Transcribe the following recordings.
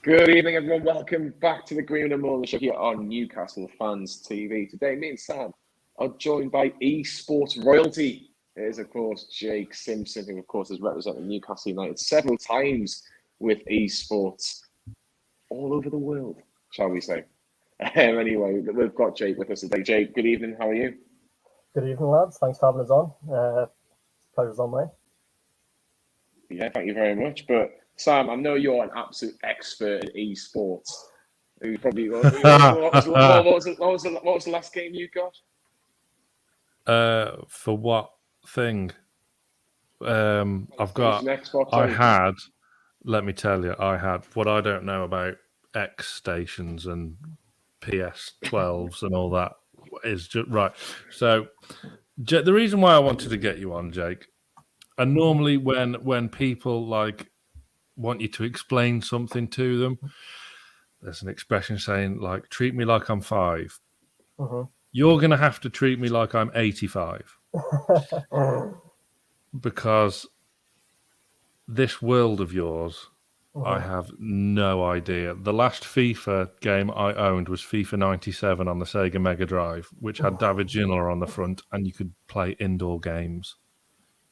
Good evening, everyone. Welcome back to the Greenwood and Mulliner Show here on Newcastle Fans TV. Today, me and Sam are joined by esports royalty. It is, of course, Jake Simpson, who, of course, has represented Newcastle United several times with esports all over the world, shall we say. Anyway, we've got Jake with us today. Jake, good evening. How are you? Good evening, lads. Thanks for having us on. Pleasure's on mine. Yeah, thank you very much. But Sam, I know you're an absolute expert in esports. You probably what was the last game you got? For what thing? I've got. Xbox, I had. Let me tell you, I had what I don't know about X stations and PS12s and all that is just right. So the reason why I wanted to get you on, Jake, and normally when people like want you to explain something to them, there's an expression saying like, treat me like I'm 5. Mm-hmm. You're going to have to treat me like I'm 85. Because this world of yours, I have no idea. The last FIFA game I owned was FIFA 97 on the Sega Mega Drive, which had David Ginola on the front, and you could play indoor games.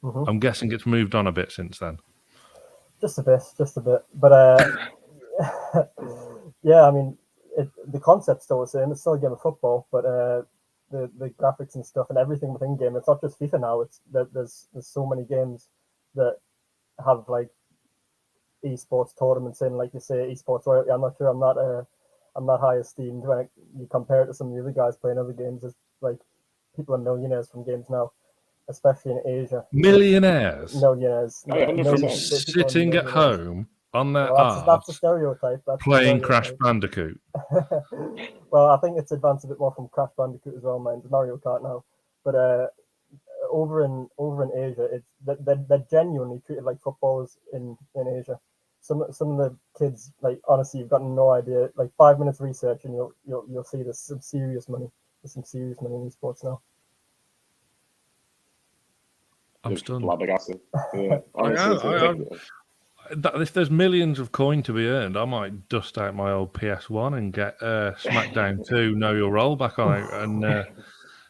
I'm guessing it's moved on a bit since then. Just a bit. But yeah, I mean, the concept's still the same. It's still a game of football, but the graphics and stuff and everything within game. It's not just FIFA now. It's there's so many games that have like esports tournaments in, like you say, esports royalty. I'm not sure I'm not high esteemed when you compare it to some of the other guys playing other games. It's like people are millionaires from games now, especially in Asia. Millionaires Millionaires. Sitting at home on their that's a stereotype. Playing Crash Bandicoot. Well, I think it's advanced a bit more from Crash Bandicoot as well, man. It's Mario Kart now, but over in Asia, it's they're genuinely treated like footballers in Asia. Some of the kids, like, honestly, you've got no idea. Like 5 minutes research, and you'll see there's some serious money. There's some serious money in esports now. I'm stunned. Yeah, if there's millions of coin to be earned, I might dust out my old PS1 and get SmackDown 2 Know Your Role back on it and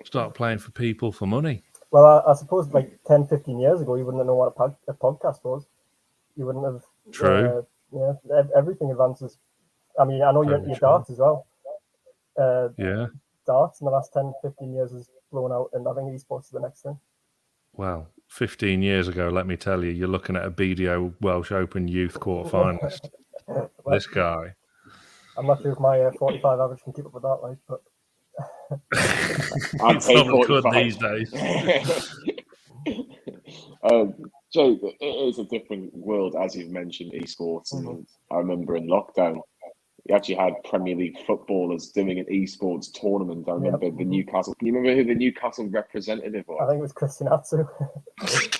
start playing for people for money. Well, I suppose like 10, 15 years ago, you wouldn't know what a podcast was. You wouldn't have. True. Everything advances. I mean, I know your darts as well. Yeah. Darts in the last 10, 15 years has blown out, and I think esports is the next thing. Well, 15 years ago, let me tell you, you're looking at a BDO Welsh Open Youth quarter-finalist. This guy. I'm not sure if my 45 average can keep up with that, like, but... I'd say 45 these days. Joe, it is a different world, as you've mentioned, esports. And I remember in lockdown, we actually had Premier League footballers doing an esports tournament. I remember the Newcastle. Can you remember who the Newcastle representative was? I think it was Christian Atsu.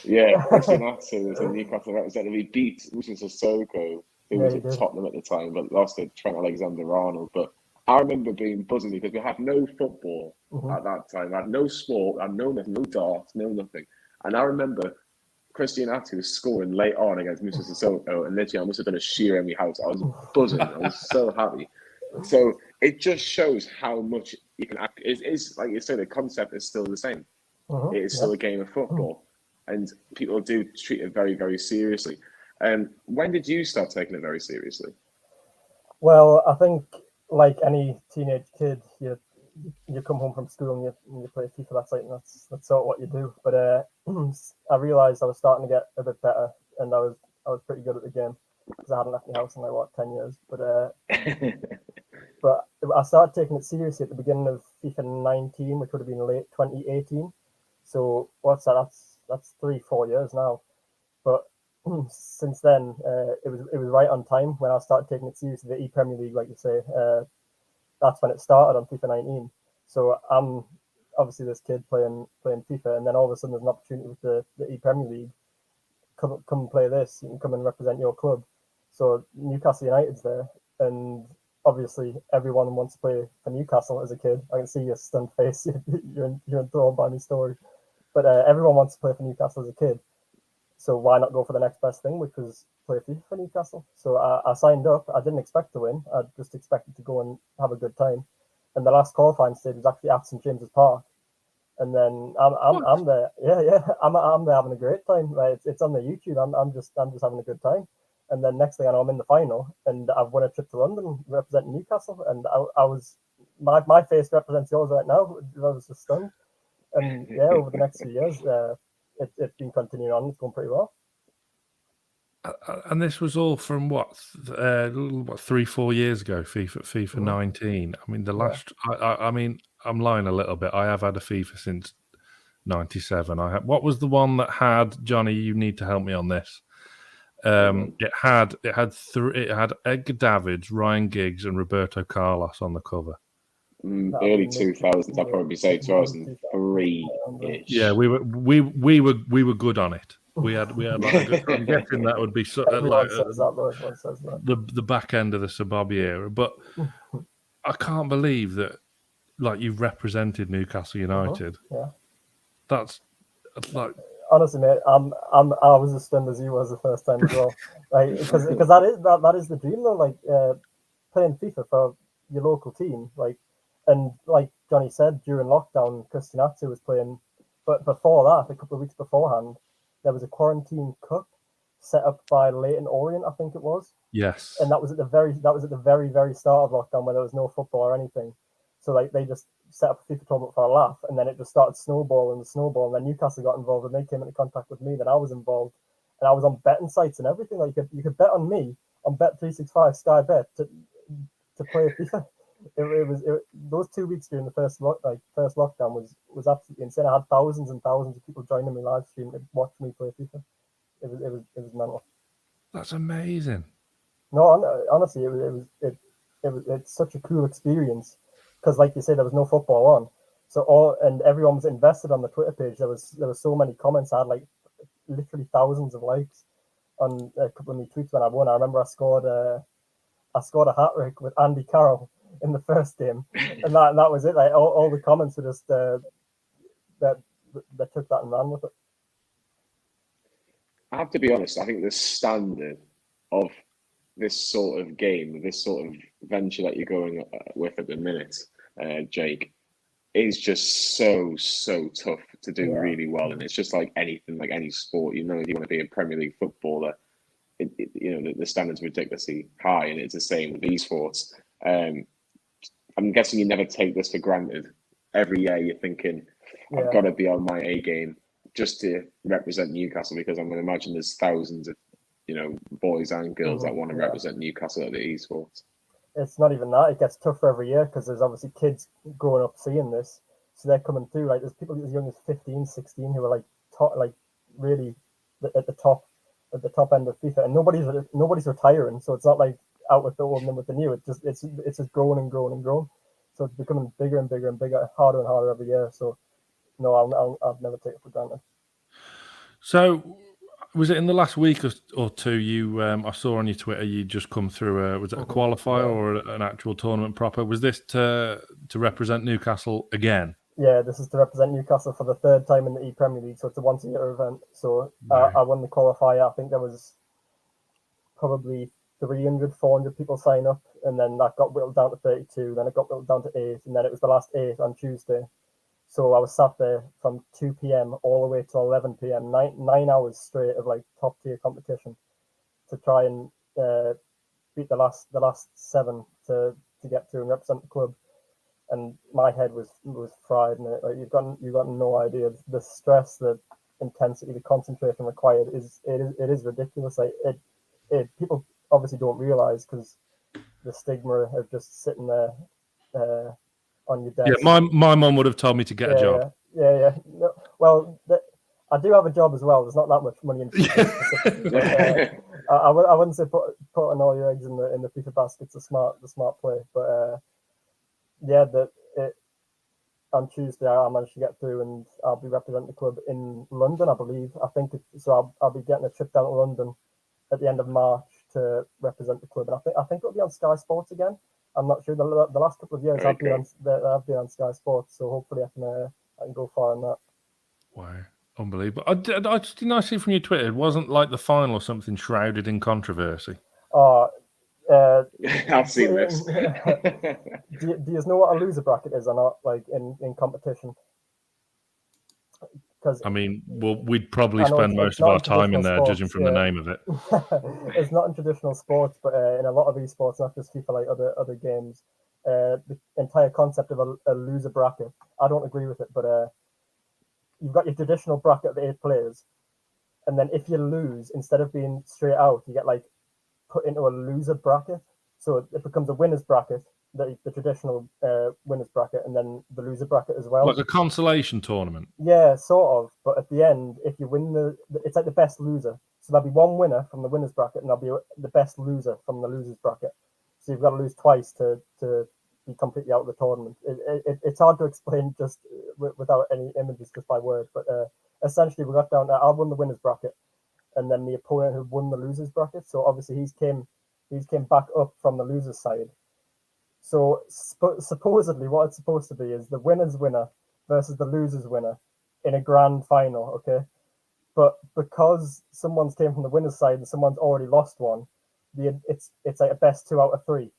Yeah, Christian Atsu was the Newcastle representative. He beat Musa Sissoko, who was at Tottenham at the time, but lost to Trent Alexander-Arnold. But I remember being buzzing because we had no football at that time. We had no sport, and no darts, no nothing. And I remember Christian Atsu was scoring late on against Musa Sissoko, and literally I must have done a sheer in my house. I was buzzing. I was so happy. So it just shows how much you can act. It's like you say, the concept is still the same. It is still a game of football, and people do treat it very, very seriously. When did you start taking it very seriously? Well, I think like any teenage kid, you come home from school and you play FIFA. That's sort of what you do. But I realised I was starting to get a bit better, and I was pretty good at the game because I hadn't left my house in like 10 years. But I started taking it seriously at the beginning of FIFA 19, which would have been late 2018. So what's that? That's 3-4 years now. But since then, it was right on time when I started taking it seriously. The Premier League, like you say, that's when it started on FIFA 19. So I'm obviously this kid playing FIFA, and then all of a sudden there's an opportunity with the Premier League. Come and play this. You can come and represent your club. So Newcastle United's there, and obviously everyone wants to play for Newcastle as a kid. I can see your stunned face. You're enthralled by my story, but everyone wants to play for Newcastle as a kid. So why not go for the next best thing, which was play FIFA for Newcastle? So I signed up. I didn't expect to win. I just expected to go and have a good time. And the last qualifying stage was actually at St James's Park. And then I'm there. Yeah. I'm there having a great time. Like, it's on the YouTube. I'm just having a good time. And then next thing I know, I'm in the final, and I've won a trip to London representing Newcastle. And I was my face represents yours right now. I was just stunned. And yeah, over the next few years, it's been continuing on. It's going pretty well. And this was all from what 3-4 years ago. FIFA 19. I mean, the last. I mean, I'm lying a little bit. I have had a FIFA since '97. What was the one that had Johnny? You need to help me on this. It had Edgar Davids, Ryan Giggs, and Roberto Carlos on the cover. Early 2000s, I'd probably say 2003-ish. Yeah, we were good on it. We had like a good, I'm guessing that would be like the back end of the Sababi era. But I can't believe that, like, you've represented Newcastle United. Yeah, that's like, honestly, mate, I was as stunned as you was the first time as well. Like, because that is the dream though. Like, playing FIFA for your local team, like, and like Johnny said, during lockdown, Christian Atsu was playing. But before that, a couple of weeks beforehand, there was a quarantine cup set up by Leyton Orient, I think it was. Yes. And that was at the very start of lockdown, where there was no football or anything. So like they just set up a FIFA tournament for a laugh, and then it just started snowballing, and then Newcastle got involved, and they came into contact with me. Then I was involved, and I was on betting sites and everything. Like you could bet on me on Bet365 Sky Bet to play FIFA. It was those 2 weeks during the first lockdown was absolutely insane. I had thousands and thousands of people joining me live stream to watch me play FIFA. It was mental. That's amazing. No, honestly, it's such a cool experience, because, like you said, there was no football on, so everyone was invested on the Twitter page. There was so many comments. I had like literally thousands of likes on a couple of my tweets when I won. I remember I scored a hat trick with Andy Carroll in the first game, and that was it. Like all the comments were just that took that and ran with it. I have to be honest. I think the standard of this sort of game, this sort of venture that you're going with at the minute, Jake, is just so tough to do really well. And it's just like anything, like any sport. You know, if you want to be a Premier League footballer, the standard's ridiculously high, and it's the same with esports. I'm guessing you never take this for granted. Every year you're thinking, I've got to be on my A game just to represent Newcastle, because I'm going to imagine there's thousands of boys and girls that want to represent Newcastle at the esports. It's not even that. It gets tougher every year, because there's obviously kids growing up seeing this, so they're coming through. Like, there's people as young as 15, 16 who are really at the top end of FIFA, and nobody's retiring. So it's not like out with the old and with the new. It's just growing and growing and growing. So it's becoming bigger and bigger and bigger, harder and harder every year. So no, I'll never take it for granted. So, was it in the last week or two you? I saw on your Twitter you just come through. Was it a qualifier or an actual tournament proper? Was this to represent Newcastle again? Yeah, this is to represent Newcastle for the third time in the E-Premier League. So it's a once-a-year event. So I won the qualifier. I think there was probably 300, 400 people sign up, and then that got whittled down to 32. Then it got whittled down to 8, and then it was the last 8 on Tuesday. So I was sat there from 2 p.m. all the way to 11 p.m. 9 hours straight of like top tier competition to try and beat the last 7 to get through and represent the club. And my head was fried, mate. Like, you've got no idea the stress, the intensity, the concentration required is ridiculous. Like it people obviously don't realize, because the stigma of just sitting there on your desk. Yeah, my mum would have told me to get a job. Yeah. No, well, I do have a job as well. There's not that much money in FIFA. I wouldn't say putting all your eggs in the FIFA basket's the smart play, but on Tuesday I managed to get through, and I'll be representing the club in London, I believe. I'll be getting a trip down to London at the end of March to represent the club, and I think it'll be on Sky Sports again. I'm not sure. The last couple of years I've been on Sky Sports, so hopefully I can go far in that. Wow. Unbelievable. Didn't I see from your Twitter, it wasn't like the final or something shrouded in controversy. I've seen this. Do you know what a loser bracket is or not, like in competition? Because I mean, we'd probably spend most of our time in there, sports, judging from the name of it. It's not in traditional sports, but in a lot of these sports, not just FIFA, like other games, the entire concept of a loser bracket, I don't agree with it, but you've got your traditional bracket of 8 players, and then if you lose, instead of being straight out, you get like put into a loser bracket, so it becomes a winners bracket, the traditional winners bracket, and then the loser bracket as well. Like a consolation tournament. Yeah, sort of. But at the end, if you win it's like the best loser. So there'll be one winner from the winners bracket, and there'll be the best loser from the losers bracket. So you've got to lose twice to be completely out of the tournament. It's hard to explain just without any images, just by word. But essentially, we got down to I won the winners bracket, and then the opponent who won the losers bracket. So obviously, he's came back up from the losers side. So supposedly what it's supposed to be is the winner's winner versus the loser's winner in a grand final, okay? But because someone's came from the winner's side and someone's already lost one, it's like a best 2 out of 3.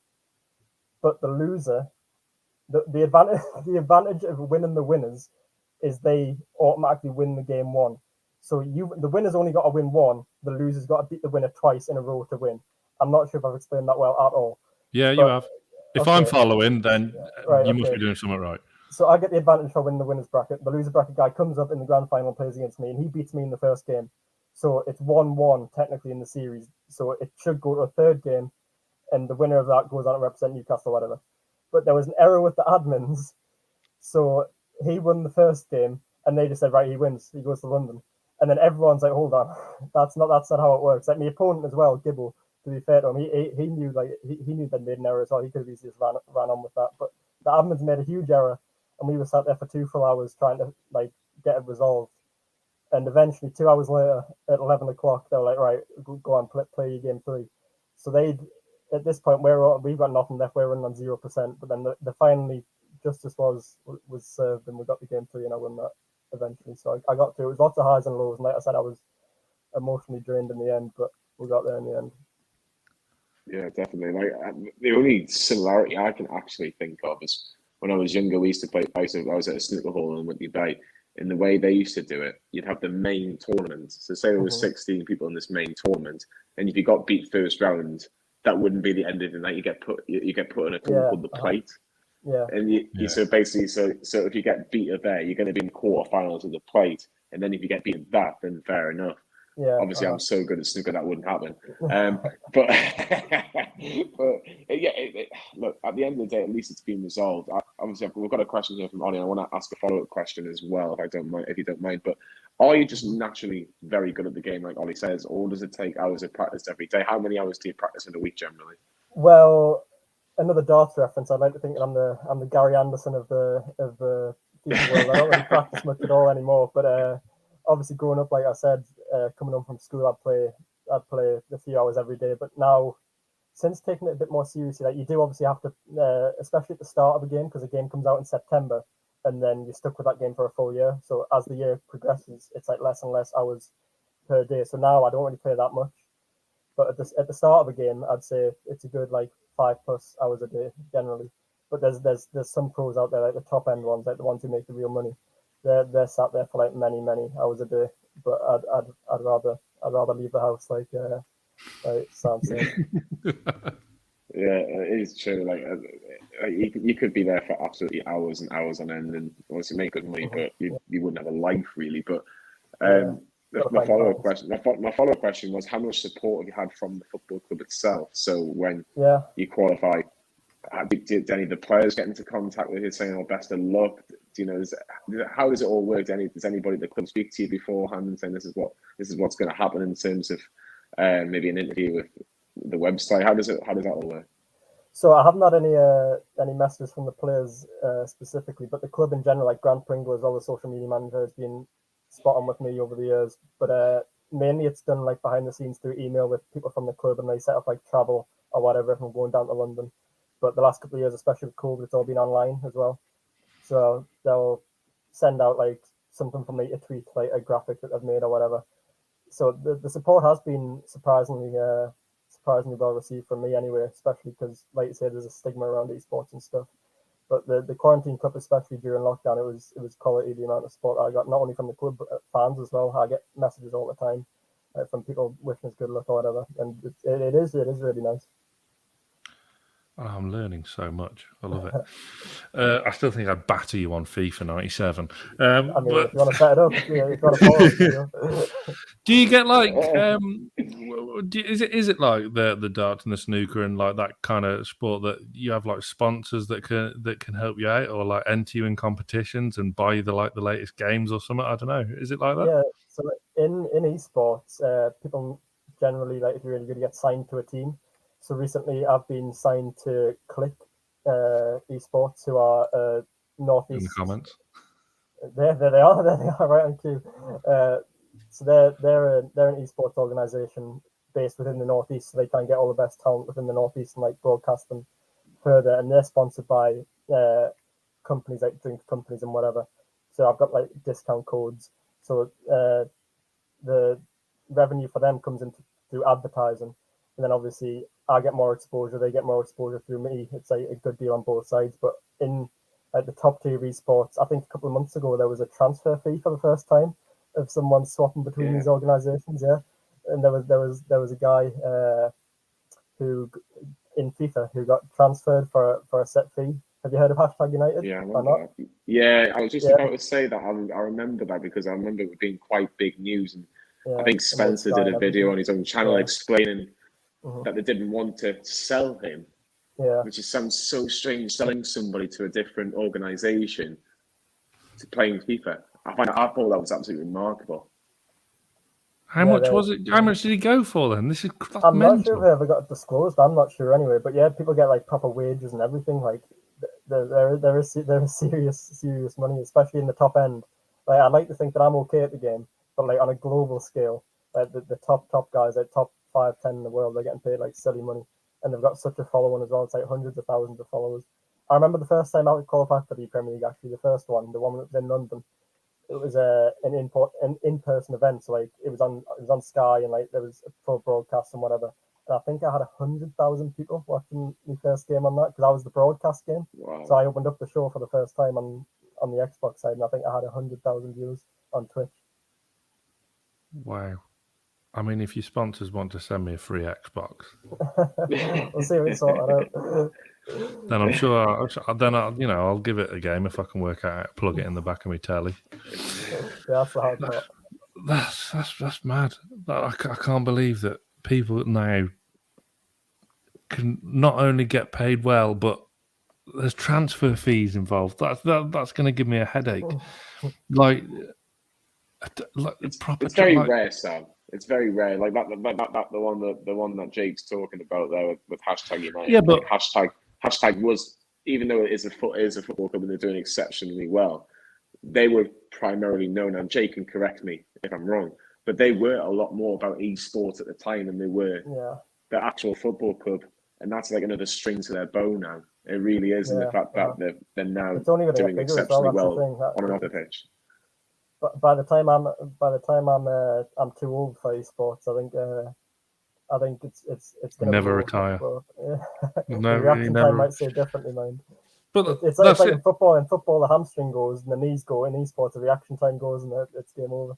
But the loser, the advantage of winning the winners is they automatically win the game 1. So the winner's only got to win 1, the loser's got to beat the winner twice in a row to win. I'm not sure if I've explained that well at all. Yeah, you have. If I'm following, then you must be doing something right. So I get the advantage for winning the winners bracket. The loser bracket guy comes up in the grand final, plays against me, and he beats me in the first game. So it's 1-1 technically in the series. So it should go to a third game, and the winner of that goes on to represent Newcastle or whatever. But there was an error with the admins. So he won the first game, and they just said, right, he wins. He goes to London. And then everyone's like, hold on, that's not how it works. Like my opponent as well, Gibble. To be fair to him, he knew he knew they made an error, so he could have easily just ran on with that. But the admins made a huge error, and we were sat there for 2 full hours trying to like get it resolved. And eventually, 2 hours later, at 11 o'clock, they were like, right, go on, play your game 3. So at this point, we've got nothing left. We're running on 0%. But then the finally justice was served, and we got the game 3, and I won that eventually. So I got through. It was lots of highs and lows, and like I said, I was emotionally drained in the end, but we got there in the end. Yeah, definitely. Like the only similarity I can actually think of is when I was younger, we used to play. I was at a snooker hall in Whitney Bay. In the way they used to do it, you'd have the main tournament. So say there was 16 people in this main tournament, and if you got beat first round, that wouldn't be the end of the night. You get put in a tournament called the plate. Yeah. And you so basically so if you get beat there, you're going to be in quarterfinals of the plate, and then if you get beaten that, then fair enough. Yeah, obviously I'm so good at snooker that wouldn't happen. But look, at the end of the day, at least it's been resolved. Obviously, we've got a question here from Ollie. I want to ask a follow-up question as well, if you don't mind. But are you just naturally very good at the game, like Ollie says, or does it take hours of practice every day? How many hours do you practice in a week generally? Well, another darts reference. I'd like to think I'm the Gary Anderson of the FIFA world. I don't really practice much at all anymore, but obviously growing up, like I said, coming home from school, I'd play a few hours every day. But now, since taking it a bit more seriously, like you do obviously have to, especially at the start of a game, because a game comes out in September, and then you're stuck with that game for a full year. So as the year progresses, it's like less and less hours per day. So now I don't really play that much. But at the start of a game, I'd say it's a good like 5+ hours a day generally. But there's some pros out there, like the top end ones, like the ones who make the real money. They're sat there for like many hours a day. But I'd rather leave the house like Sam said. Yeah, it is true. Like you could be there for absolutely hours and hours on end, and obviously make good money, but you wouldn't have a life really. But my follow-up question was, how much support have you had from the football club itself? So when you qualify, did any of the players get into contact with you saying, "Oh, best of luck"? Do you know, how does it all work? Does anybody at the club speak to you beforehand and saying this is what's going to happen in terms of maybe an interview with the website? How does that all work? So I haven't had any messages from the players specifically, but the club in general, like Grant Pringle, as well as social media manager, has been spot on with me over the years. But mainly it's done like behind the scenes through email with people from the club, and they set up like travel or whatever from going down to London. But the last couple of years, especially with COVID, it's all been online as well. So they'll send out like something for me to tweet, like a graphic that I've made or whatever. So the support has been surprisingly well received from me anyway, especially because, like you said, there's a stigma around esports and stuff. But the Quarantine Cup, especially during lockdown, it was quality, the amount of support I got, not only from the club, but fans as well. I get messages all the time from people wishing us good luck or whatever, and it is really nice. Oh, I'm learning so much. I love it. I still think I'd batter you on FIFA 97. I mean, if you want to set it up, if you want to follow it, do you get like is it like the darts and the snooker and like that kind of sport that you have like sponsors that can help you out, or like enter you in competitions and buy you the latest games or something? I don't know. Is it like that? Yeah. So in esports, people generally, like, if you're really good, you get signed to a team. So recently, I've been signed to Click Esports, who are northeast. In the comments. There they are right on cue. So they're an esports organization based within the northeast, so they try and get all the best talent within the northeast and like broadcast them further. And they're sponsored by companies like drink companies and whatever. So I've got like discount codes. So the revenue for them comes in through advertising, and then obviously I get more exposure, they get more exposure through me. It's like a good deal on both sides. But in like the top tier esports, I think a couple of months ago there was a transfer fee for the first time of someone swapping between these organizations. Yeah, and there was a guy who in FIFA who got transferred for a set fee. Have you heard of #United? Yeah, I remember that. Yeah, I was just about to say that. I remember that because I remember it being quite big news, and I think Spencer did a video on his own channel explaining that they didn't want to sell him. Yeah, which sounds so strange, selling somebody to a different organization to playing FIFA. I thought that was absolutely remarkable. How much was it? How much did he go for then? I'm not sure if they ever got disclosed. I'm not sure anyway. But yeah, people get like proper wages and everything. Like there is serious money, especially in the top end. Like I like to think that I'm okay at the game, but like on a global scale, like the top guys, like top 5, 10 in the world, they're getting paid like silly money, and they've got such a following as well. It's like hundreds of thousands of followers. I remember the first time I qualified for the Premier League. Actually, the first one, the one that was in London. It was an in-person event, so like it was on Sky, and like there was a full broadcast and whatever. And I think I had 100,000 people watching my first game on that because I was the broadcast game. Wow. So I opened up the show for the first time on the Xbox side, and I think I had 100,000 views on Twitch. Wow. I mean, if your sponsors want to send me a free Xbox, we'll see if we sort that out. Then I'm sure. I'll give it a game if I can work out how to plug it in the back of my telly. Yeah, that's the hard part. That's mad. I can't believe that people now can not only get paid well, but there's transfer fees involved. That's going to give me a headache. It's very rare, Sam. It's very rare. Like that the one that Jake's talking about there with #United. Yeah, but hashtag was, even though it is a football club and they're doing exceptionally well, they were primarily known, and Jake can correct me if I'm wrong, but they were a lot more about esports at the time than they were the actual football club, and that's like another string to their bow now. It really is, and the fact that they're now doing exceptionally well on and off the pitch. But by the time I'm too old for esports, I think it's going to never retire. The reaction time might say differently, mind. But it's like in football. In football, the hamstring goes and the knees go. In esports, the reaction time goes and it's game over.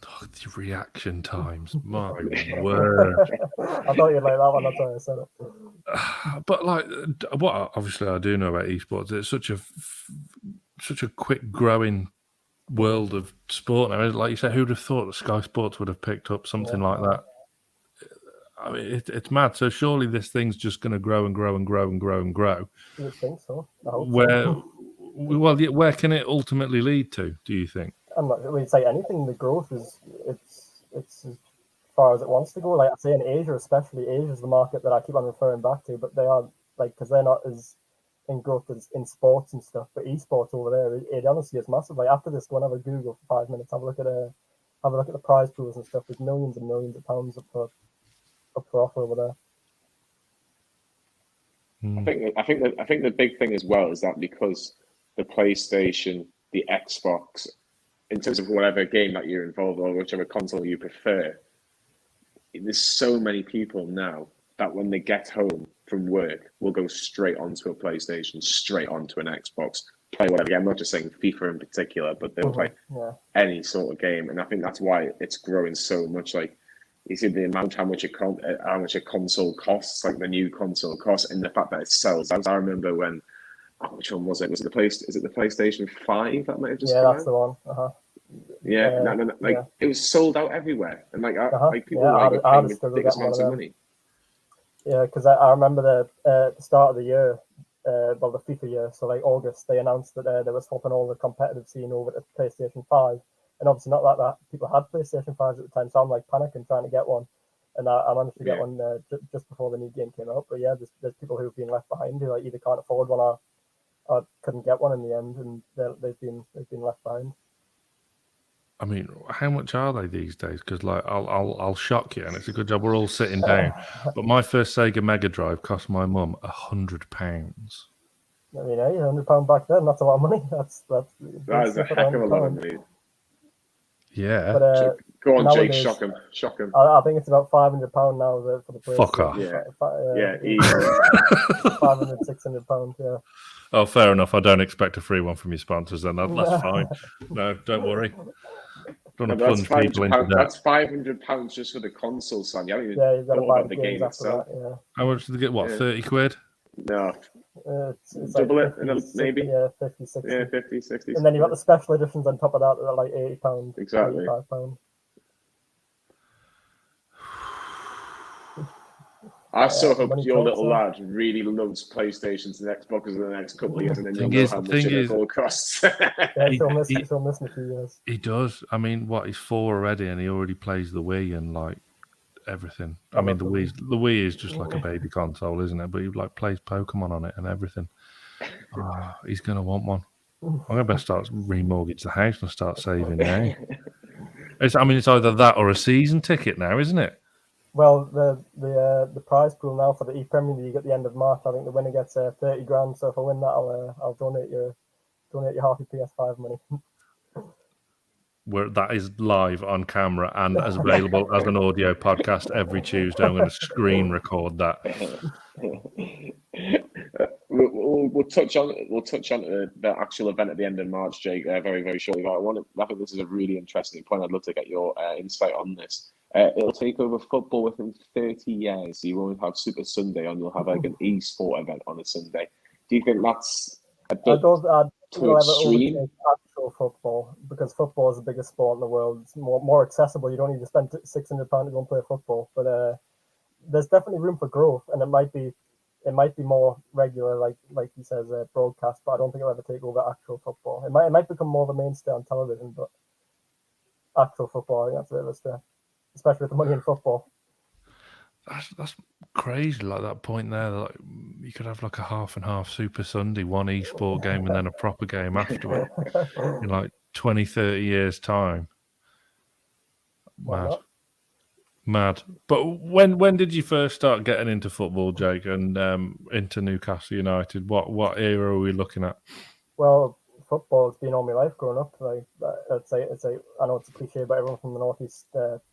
Oh, the reaction times, my word! I thought you'd like that one. That's why I said it. But like, what obviously I do know about esports, it's such a quick growing world of sport now. Like you said, who'd have thought that Sky Sports would have picked up something like that? I mean, it's mad. So surely this thing's just going to grow and grow and grow and grow and grow. You think so? Where can it ultimately lead to? Do you think? I'm not really say anything. The growth is it's as far as it wants to go. Like I say, in Asia, especially, Asia is the market that I keep on referring back to. But they are because they're not as in growth as in sports and stuff. But esports over there, it honestly is massive. Like after this, go and have a Google for 5 minutes. Have a look at the prize pools and stuff. There's millions and millions of pounds up for offer over there. I think the big thing as well is that because the PlayStation, the Xbox, in terms of whatever game that you're involved or whichever console you prefer, there's so many people now that when they get home from work will go straight onto a PlayStation, straight onto an Xbox, play whatever game. I'm not just saying FIFA in particular, but they'll play any sort of game. And I think that's why it's growing so much. Like, you see the amount how much a console costs, like the new console costs, and the fact that it sells. I remember when, which one was it? Was it the PlayStation 5 that might have just come that's out? the one. It was sold out everywhere, and like people paying ridiculous amounts of money. Yeah, because I remember the start of the year, the FIFA year, so like August, they announced that they were swapping all the competitive scene over to PlayStation 5. And obviously not like that. People had PlayStation 5s at the time, so I'm like panicking trying to get one. And I managed to get one just before the new game came out. But yeah, there's people who've been left behind who like either can't afford one or couldn't get one in the end, and they've been left behind. I mean, how much are they these days? Because like, I'll shock you, and it's a good job we're all sitting down. But my first Sega Mega Drive cost my mum £100. I mean, £100 back then, that's a lot of money. That is a heck of a lot of money. Yeah. But, go on, Jake, shock him. I think it's about £500 now for the PlayStation. Fuck off. Easy. £500, £600, yeah. Oh, fair enough. I don't expect a free one from your sponsors then. That's fine. No, don't worry. Don't want to plunge people into that. That's £500 just for the console, son. You haven't even thought about the game itself. That, How much did they get? What, 30 quid? No. It's double like 50, it, maybe. 50, 60. Yeah, 50, 60. And then you've got the special editions on top of that are like £80. Exactly. £85. I so hope your little lad really loves PlayStations and Xboxes in the next couple of years, and then you'll know how much it all costs. He'll miss in a few years. He does. I mean, he's 4 already, and he already plays the Wii and like everything. I mean, the Wii is just like a baby console, isn't it? But he like plays Pokemon on it and everything. Oh, he's gonna want one. I'm gonna best start remortgage the house and start saving now. It's either that or a season ticket now, isn't it? Well, the prize pool now for the Premier League at the end of March, I think the winner gets 30 grand. So if I win that, I'll donate your half your PS5 money. Where that is live on camera and as available as an audio podcast every Tuesday. I'm going to screen record that. We'll touch on the actual event at the end of March, Jake, very, very shortly. But I think this is a really interesting point. I'd love to get your insight on this. It'll take over football within 30 years. You won't have Super Sunday and you'll have like an e-sport event on a Sunday. Do you think that's a bit too extreme? Actual football, because football is the biggest sport in the world. It's more accessible. You don't need to spend £600 to go and play football. But there's definitely room for growth, and it might be more regular, like he says, broadcast. But I don't think it'll ever take over actual football. It might become more of a mainstay on television, but actual football, I think that's a bit of a stretch, especially with the money in football. That's crazy. Like that point there, like you could have like a half and half Super Sunday, one e-sport game and then a proper game afterward in like 20, 30 years time. Mad. But when did you first start getting into football, Jake, and into Newcastle United? What era are we looking at? Well, football's been all my life growing up. Like I'd say I know it's a cliche, but everyone from the northeast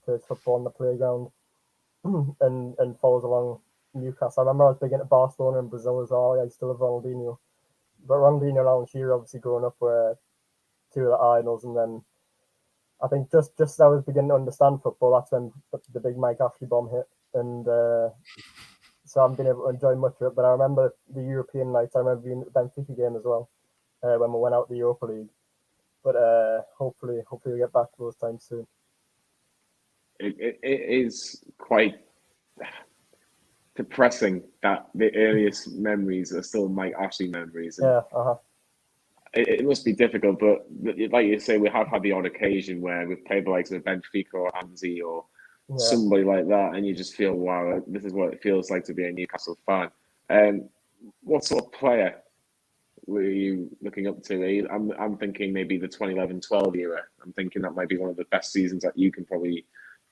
plays football on the playground and follows along Newcastle. I remember I was big into Barcelona and Brazil as well. I still love Ronaldinho, but Ronaldinho and Alan Shearer obviously growing up were two of the idols. And then I think just as I was beginning to understand football, that's when the big Mike Ashley bomb hit, and so I haven't been able to enjoy much of it. But I remember the European nights. I remember being at the Benfica game as well when we went out the Europa League. But hopefully we get back to those times soon. It is quite depressing that the earliest memories are still Mike Ashley memories. And it must be difficult, but like you say, we have had the odd occasion where we've played the likes of Benfica or Hansi or somebody like that, and you just feel, wow, this is what it feels like to be a Newcastle fan. What sort of player were you looking up to? I'm thinking maybe the 2011-12 era. I'm thinking that might be one of the best seasons that you can probably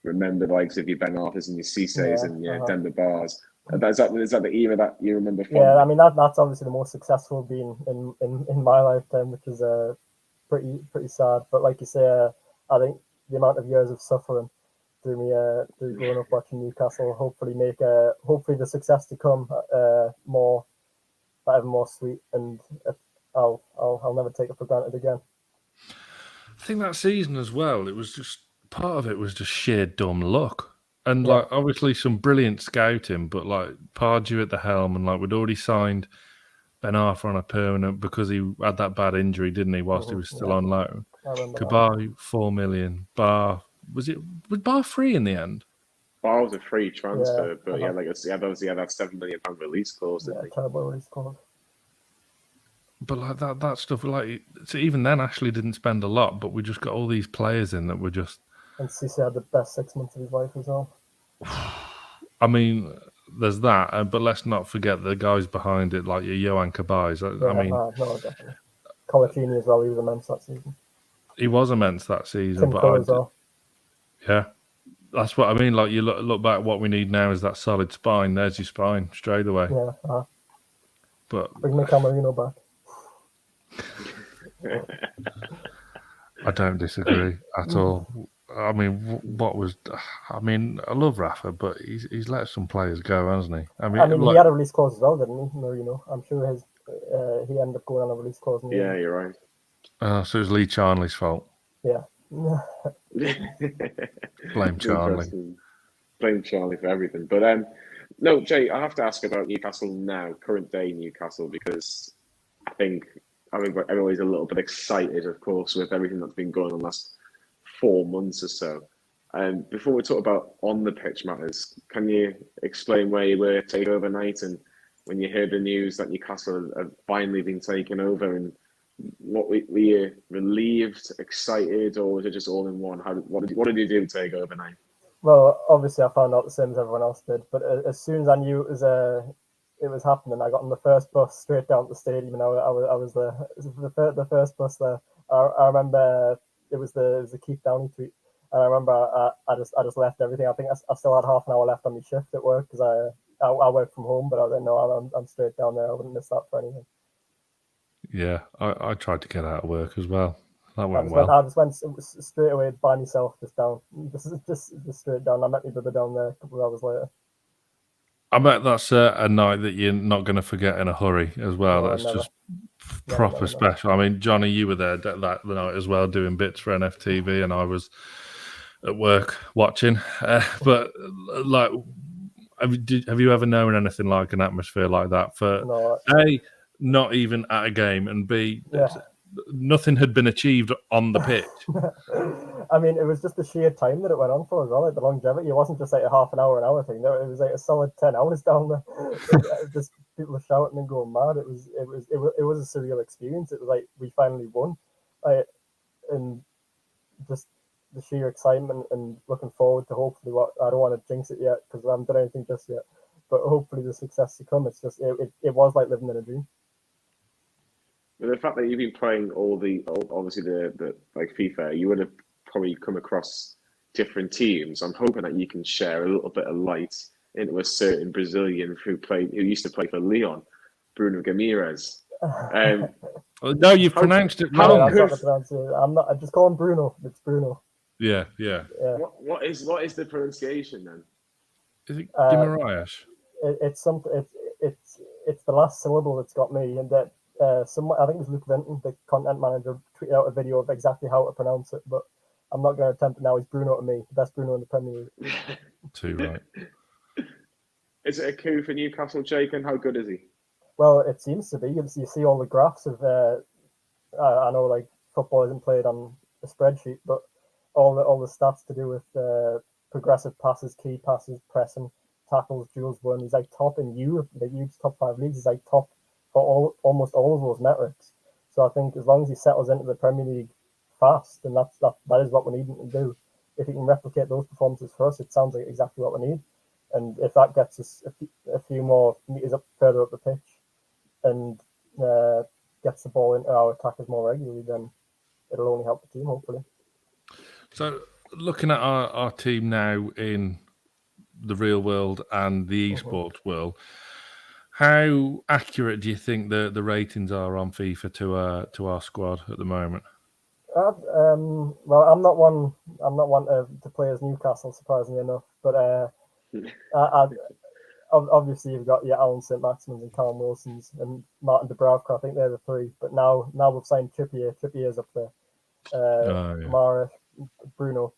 remember, the likes of your Ben Arthurs and your Cisse's and your Denver Bars. Is that the era that you remember from? Yeah, I mean that's obviously the most successful being in my lifetime, which is pretty sad. But like you say, I think the amount of years of suffering through growing up watching Newcastle hopefully hopefully the success to come more ever more sweet, and I'll never take it for granted again. I think that season as well, it was just part of it was just sheer dumb luck. And like obviously some brilliant scouting, but like Pardew at the helm, and like we'd already signed Ben Arthur on a permanent because he had that bad injury, didn't he, whilst he was still on loan. Kabay, 4 million. Bar was Bar free in the end? Bar was a free transfer, but he had that £7 million release clause, didn't he? Terrible release clause. But like that stuff, like so even then, Ashley didn't spend a lot, but we just got all these players in that were just. And Cisse had the best 6 months of his life as well. I mean, there's that, but let's not forget the guys behind it, like your Johan Kabay. I mean, no, definitely. Colaccini as well. He was immense that season. He was immense that season, Tim Coe as well. Yeah, that's what I mean. Like you look back, what we need now is that solid spine. There's your spine straight away. Yeah, but bring the Camerino back. I don't disagree at all. I mean, I love Rafa, but he's let some players go, hasn't he? I mean, he had a release clause as well, didn't he? Marino. I'm sure he ended up going on a release clause. Yeah, you're right. So it was Lee Charnley's fault. Yeah. Blame Charnley. Blame Charnley for everything. But no, Jay, I have to ask about Newcastle now, current day Newcastle, because I think everybody's a little bit excited, of course, with everything that's been going on the last 4 months or so. Before we talk about on the pitch matters, can you explain where you were takeover night and when you heard the news that Newcastle had finally been taken over, and were you relieved, excited, or was it just all in one? What did you do takeover night? Well, obviously I found out the same as everyone else did, but as soon as I knew it was happening, I got on the first bus straight down to the stadium, and I was the first bus there. I remember it was the Keith Downey tweet, and I remember I just left everything. I think I still had half an hour left on my shift at work because I work from home, but I didn't know I'm straight down there. I wouldn't miss that for anything. Yeah, I tried to get out of work as well. That went well. I just went straight away by myself, just down, just straight down. I met my brother down there a couple of hours later. I bet that's a night that you're not going to forget in a hurry as well. That's just proper special. I mean, Johnny, you were there that night as well, doing bits for NFTV, and I was at work watching. But like, have you ever known anything like an atmosphere like that? For A, not even at a game, and B, nothing had been achieved on the pitch. I mean, it was just the sheer time that it went on for as well, like the longevity. It wasn't just like a half an hour thing. No, it was like a solid 10 hours down there. Just people shouting and going mad. It was a surreal experience. It was like we finally won, and just the sheer excitement and looking forward to hopefully I don't want to jinx it yet because I haven't done anything just yet, but hopefully the success to come. It's just it was like living in a dream. The fact that you've been playing obviously the like FIFA, you would have probably come across different teams. I'm hoping that you can share a little bit of light into a certain Brazilian who used to play for Lyon, Bruno Ramirez. No, you've pronounced it wrong. I'm not. I just call him Bruno. It's Bruno. Yeah. What is the pronunciation then? Is it Guimaraes? It's something. It's the last syllable that's got me, and that. I think it was Luke Vinton, the content manager, tweeted out a video of exactly how to pronounce it, but I'm not going to attempt it now. He's Bruno to me, the best Bruno in the Premier League. Too right. Is it a coup for Newcastle, Jake, and how good is he? Well, it seems to be. You see all the graphs of, I know like football isn't played on a spreadsheet, but all the stats to do with progressive passes, key passes, pressing, tackles, duels won. He's like top in Europe, the Europe's top 5 leagues. He's like top for almost all of those metrics. So I think as long as he settles into the Premier League fast, then that is what we need him to do. If he can replicate those performances for us, it sounds like exactly what we need. And if that gets us a few more meters further up the pitch and gets the ball into our attackers more regularly, then it'll only help the team, hopefully. So looking at our team now in the real world and the esports world, how accurate do you think the ratings are on FIFA to our squad at the moment? Well, I'm not one. I'm not one to play as Newcastle, surprisingly enough. But obviously you've got your Alan Saint-Maximins and Callum Wilsons and Martin Dubravka. I think they're the three. But now we've signed Trippier. Trippier's up there. Mara, Bruno.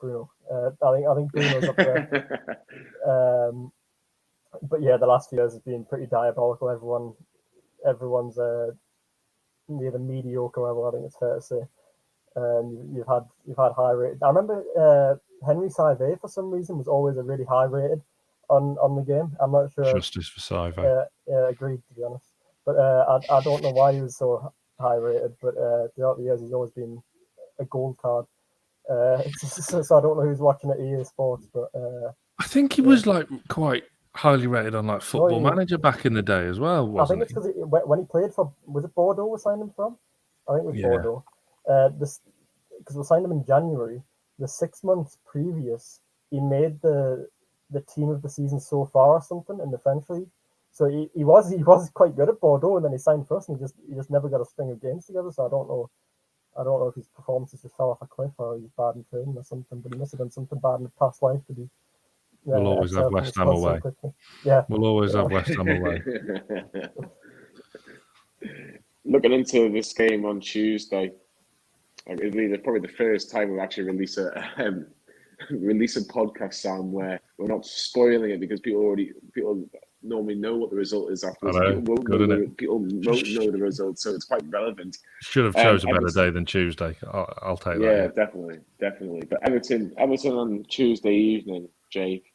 I think Bruno's up there. But yeah, the last few years has been pretty diabolical. Everyone's near the mediocre level. I think it's fair to say. You've had high rated. I remember Henry Saivet for some reason was always a really high rated on the game. I'm not sure. Justice for Saivet. Agreed, to be honest. But I don't know why he was so high rated. But throughout the years, he's always been a gold card. So I don't know who's watching at EA Sports, but I think he was like quite highly rated on like Football Manager back in the day as well. Wasn't I think it's because when he played for, was it Bordeaux we signed him from? I think it was Bordeaux. Because we signed him in January. The 6 months previous, he made the team of the season so far or something in the French league. So he was quite good at Bordeaux, and then he signed for us, and he just never got a string of games together. So I don't know if his performances just fell off a cliff or he's bad in training or something. But he must have done something bad in his past life to be. We'll always have West Ham away. We'll always have West Ham away. Looking into this game on Tuesday, it'll be probably the first time we'll actually release a podcast, Sam, where we're not spoiling it because people normally know what the result is afterwards. People won't know the result, so it's quite relevant. Should have chose a better day than Tuesday. I'll take that. Yeah, definitely. But Everton on Tuesday evening, Jake.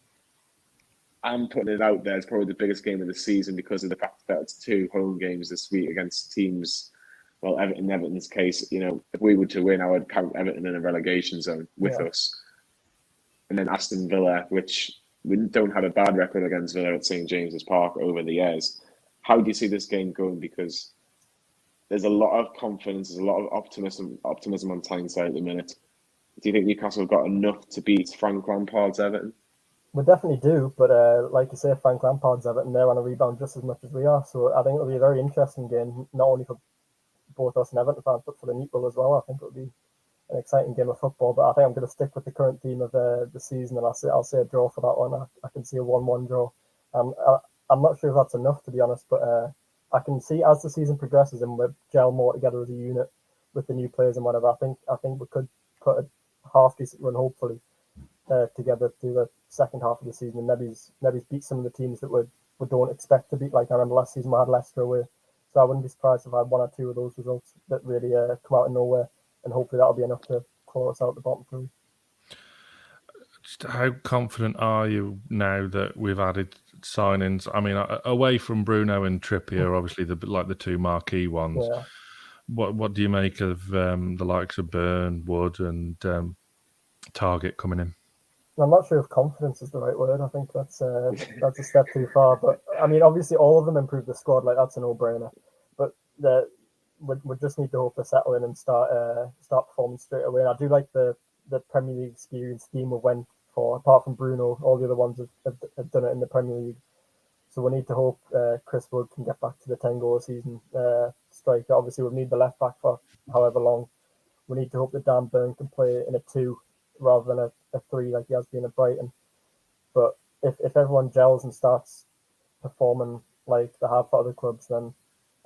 I'm putting it out there. It's probably the biggest game of the season because of the fact that it's 2 home games this week against teams. Well, Everton's case, if we were to win, I would count Everton in a relegation zone with us. And then Aston Villa, which we don't have a bad record against Villa at St. James's Park over the years. How do you see this game going? Because there's a lot of confidence, there's a lot of optimism on Tyneside at the minute. Do you think Newcastle have got enough to beat Frank Lampard's Everton? We definitely do, but like you say, Frank Lampard's Everton, they're on a rebound just as much as we are. So I think it'll be a very interesting game, not only for both us and Everton fans, but for the neutral as well. I think it'll be an exciting game of football. But I think I'm going to stick with the current theme of the season, and I'll say a draw for that one. I can see a 1-1 draw. I'm not sure if that's enough, to be honest, but I can see as the season progresses and we gel more together as a unit with the new players and whatever. I think we could put a half decent run, hopefully, together through the second half of the season, and maybe beat some of the teams that we don't expect to beat. Like I remember last season we had Leicester away, so I wouldn't be surprised if I had 1 or 2 of those results that really come out of nowhere, and hopefully that'll be enough to close out the bottom 3. How confident are you now that we've added signings? I mean, away from Bruno and Trippier, obviously the 2 marquee ones. Yeah. What do you make of the likes of Burn, Wood, and Target coming in? I'm not sure if confidence is the right word. I think that's a step too far. But I mean, obviously, all of them improve the squad. Like that's a no-brainer. But we just need to hope they settle in and start performing straight away. And I do like the Premier League experience team we went for. Apart from Bruno, all the other ones have done it in the Premier League. So we need to hope Chris Wood can get back to the 10-goal season striker. Obviously, we'll need the left back for however long. We need to hope that Dan Burn can play in a 2 rather than a 3 like he has been at Brighton. But if everyone gels and starts performing like they have for other clubs, then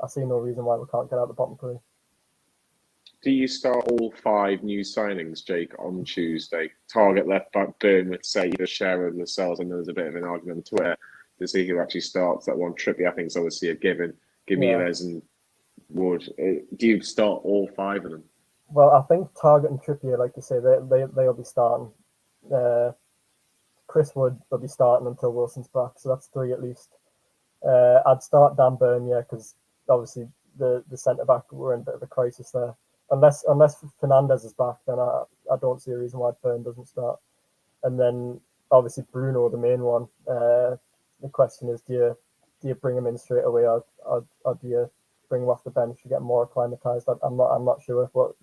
I see no reason why we can't get out the bottom 3. Do you start all 5 new signings, Jake, on Tuesday? Target, left back, Burn with, say, either Shearer or Lascelles. I know there's a bit of an argument on Twitter to see who actually starts that one. Trippier, I think, is obviously a given. Give me Neves and Wood. Do you start all 5 of them? Well, I think Target and Trippier, like you say, they'll be starting. Chris Wood will be starting until Wilson's back, so that's 3 at least. I'd start Dan Burn, because obviously the centre back, we're in a bit of a crisis there. Unless Fernandez is back, then I don't see a reason why Burn doesn't start. And then obviously Bruno, the main one. The question is, do you bring him in straight away, or do you bring him off the bench to get more acclimatized? I'm not sure. But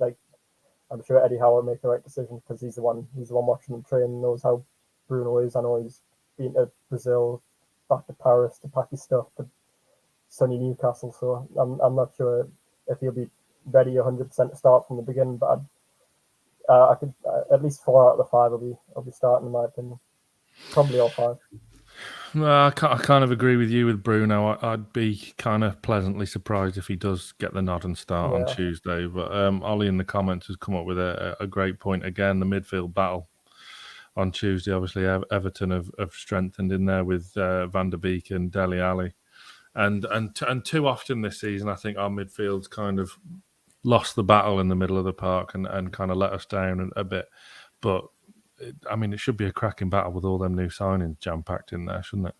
I'm sure Eddie Howe will make the right decision because he's the one watching them train and knows how Bruno is. I know he's been to Brazil, back to Paris to pack his stuff to sunny Newcastle. So I'm not sure if he'll be ready 100% to start from the beginning. But I could at least 4 out of the 5 will be starting in my opinion. Probably all 5. I kind of agree with you with Bruno. I'd be kind of pleasantly surprised if he does get the nod and start on Tuesday. But Ollie in the comments has come up with a great point again. The midfield battle on Tuesday, obviously Everton have strengthened in there with Van der Beek and Dele Alli, and too often this season, I think our midfield's kind of lost the battle in the middle of the park and kind of let us down a bit. But it should be a cracking battle with all them new signings jam-packed in there, shouldn't it?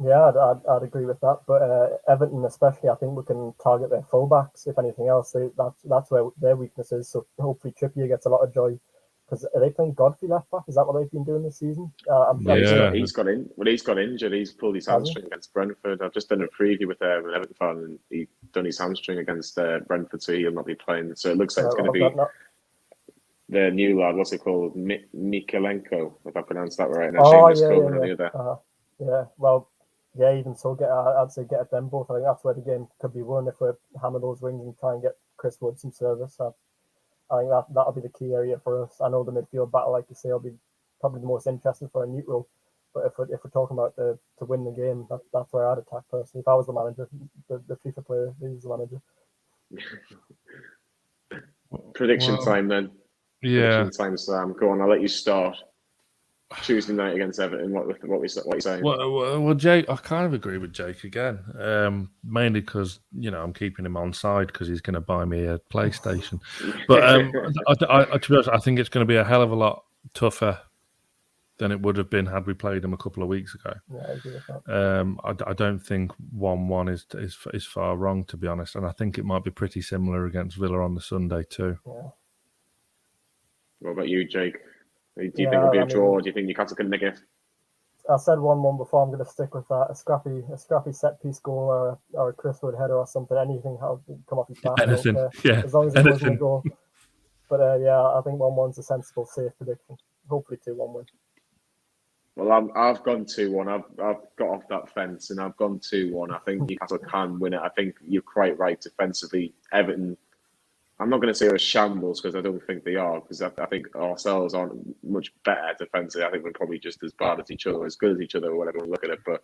Yeah, I'd agree with that. But Everton, especially, I think we can target their fullbacks. If anything else, that's where their weakness is. So hopefully Trippier gets a lot of joy. Because are they playing Godfrey left back? Is that what they've been doing this season? He's got injured. He's pulled his hamstring against Brentford. I've just done a preview with an Everton fan, and he done his hamstring against Brentford, so he'll not be playing. So it looks like it's going to be the new lad. What's it called? Mikalenko, if I pronounced that right. And yeah. Well, yeah. Even so, I'd say get at them both. I think that's where the game could be won if we hammer those wings and try and get Chris Wood some service. I think that'll be the key area for us. I know the midfield battle, like you say, will be probably the most interesting for a neutral. But if we're talking about to win the game, that's where I'd attack personally. If I was the manager, the FIFA player, he's the manager. Prediction time then. Yeah. Prediction time, Sam. Go on, I'll let you start. Tuesday night against Everton. What are you saying? Well, Jake, I kind of agree with Jake again. Mainly because I'm keeping him on side because he's going to buy me a PlayStation. But to be honest, I think it's going to be a hell of a lot tougher than it would have been had we played him a couple of weeks ago. Yeah, I agree with that. I don't think 1-1 is far wrong, to be honest, and I think it might be pretty similar against Villa on the Sunday too. Yeah. What about you, Jake? Do you think it'll be a draw? Or do you think Newcastle can nick it? I said 1-1 before. I'm going to stick with that. A scrappy set piece goal or a Chris Wood header or something. Anything how come off his back. Anything, yeah. As long as it wasn't a goal. But I think 1-1's a sensible, safe prediction. Hopefully 2-1 win. Well, I've gone 2-1. I've got off that fence and I've gone 2-1. I think Newcastle can win it. I think you're quite right defensively. Everton, I'm not going to say they're shambles because I don't think they are, because I think ourselves aren't much better defensively. I think we're probably just as bad as each other, as good as each other, or whatever we look at it. But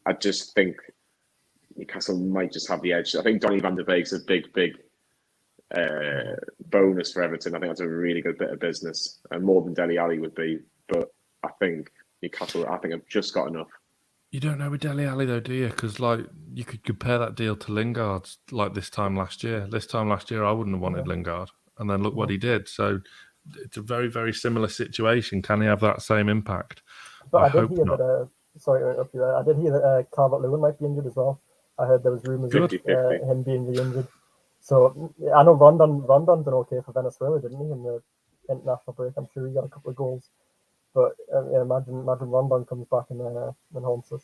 I just think Newcastle might just have the edge. I think Donny van der Beek's a big bonus for Everton. I think that's a really good bit of business, and more than Dele Alli would be. But I think Newcastle, I've just got enough. You don't know with Dele Alli though, do you? Because you could compare that deal to Lingard's this time last year. This time last year, I wouldn't have wanted Lingard, and then look what he did. So it's a very, very similar situation. Can he have that same impact? But I did hear that. Sorry to interrupt you. I did hear that Calvert-Lewin might be injured as well. I heard there was rumours of him being re-injured. So I know Rondon done okay for Venezuela, didn't he, in the international break? I'm sure he got a couple of goals. But imagine Rondon comes back and haunts us.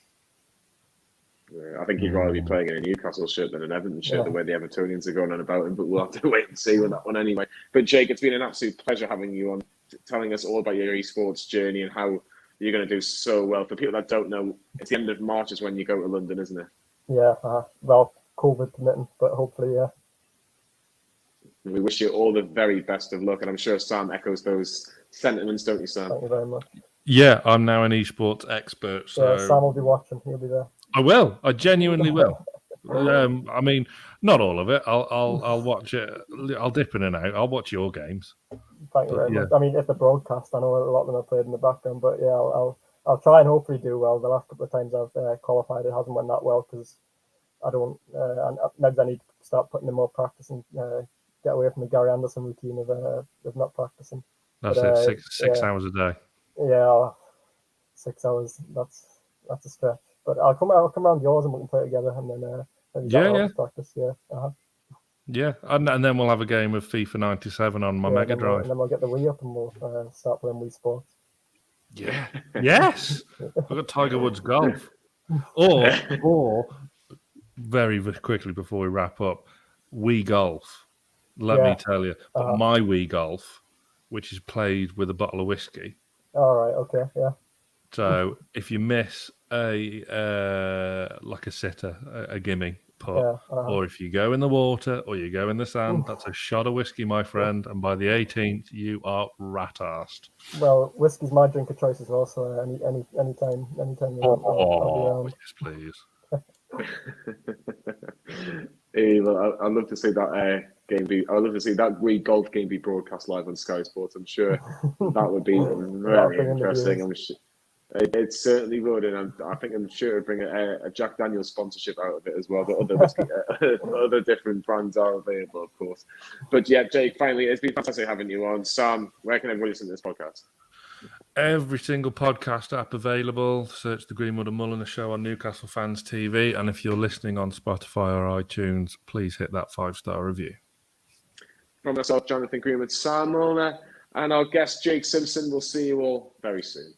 Yeah, I think he'd rather be playing in a Newcastle shirt than an Everton shirt, the way the Evertonians are going on about him. But we'll have to wait and see with that one anyway. But Jake, it's been an absolute pleasure having you on, telling us all about your esports journey and how you're going to do so well. For people that don't know, it's the end of March is when you go to London, isn't it? Yeah, well, COVID permitting, but hopefully, yeah. We wish you all the very best of luck, and I'm sure Sam echoes those sentiments, don't you, Sam? Thank you very much. Yeah, I'm now an esports expert. So yeah, Sam will be watching. He'll be there. I will. I genuinely will. I mean, not all of it. I'll watch it. I'll dip in and out. I'll watch your games. Thank you very much. I mean, if the broadcast, I know a lot of them are played in the background, but yeah, I'll try and hopefully do well. The last couple of times I've qualified, it hasn't went that well because I don't. Maybe I need to start putting in more practice and get away from the Gary Anderson routine of not practicing. That's it. Six hours a day. Yeah, 6 hours. That's a stretch. But I'll come around yours and we can play together and then practice. Yeah. Yeah, and then we'll have a game of FIFA 97 on my Mega Drive. And then we'll get the Wii up and we'll start playing Wii Sports. Yeah. Yes. I've got Tiger Woods Golf. Or very, very quickly before we wrap up, Wii Golf. Let me tell you, but my Wii Golf, which is played with a bottle of whiskey. All right. Okay. Yeah. So if you miss a sitter, a gimme, put. Yeah, Or if you go in the water or you go in the sand, that's a shot of whiskey, my friend. And by the 18th, you are rat-arsed. Well, whiskey's my drink of choice as well. So anytime you want, I'll be around. Yes, please. Hey, well, I'd love to see that game be. I'd love to see that Wii golf game be broadcast live on Sky Sports. I'm sure that would be very interesting. I'm sure it certainly would, and I think I'm sure it'd bring a Jack Daniel's sponsorship out of it as well. But other whiskey, other different brands are available, of course. But yeah, Jake, finally, it's been fantastic having you on. Sam, where can everybody listen to this podcast? Every single podcast app available. Search the Greenwood and Mulliner Show on Newcastle Fans TV. And if you're listening on Spotify or iTunes, please hit that 5-star review. From myself, Jonathan Greenwood, Sam Mulliner, and our guest, Jake Simpson. We'll see you all very soon.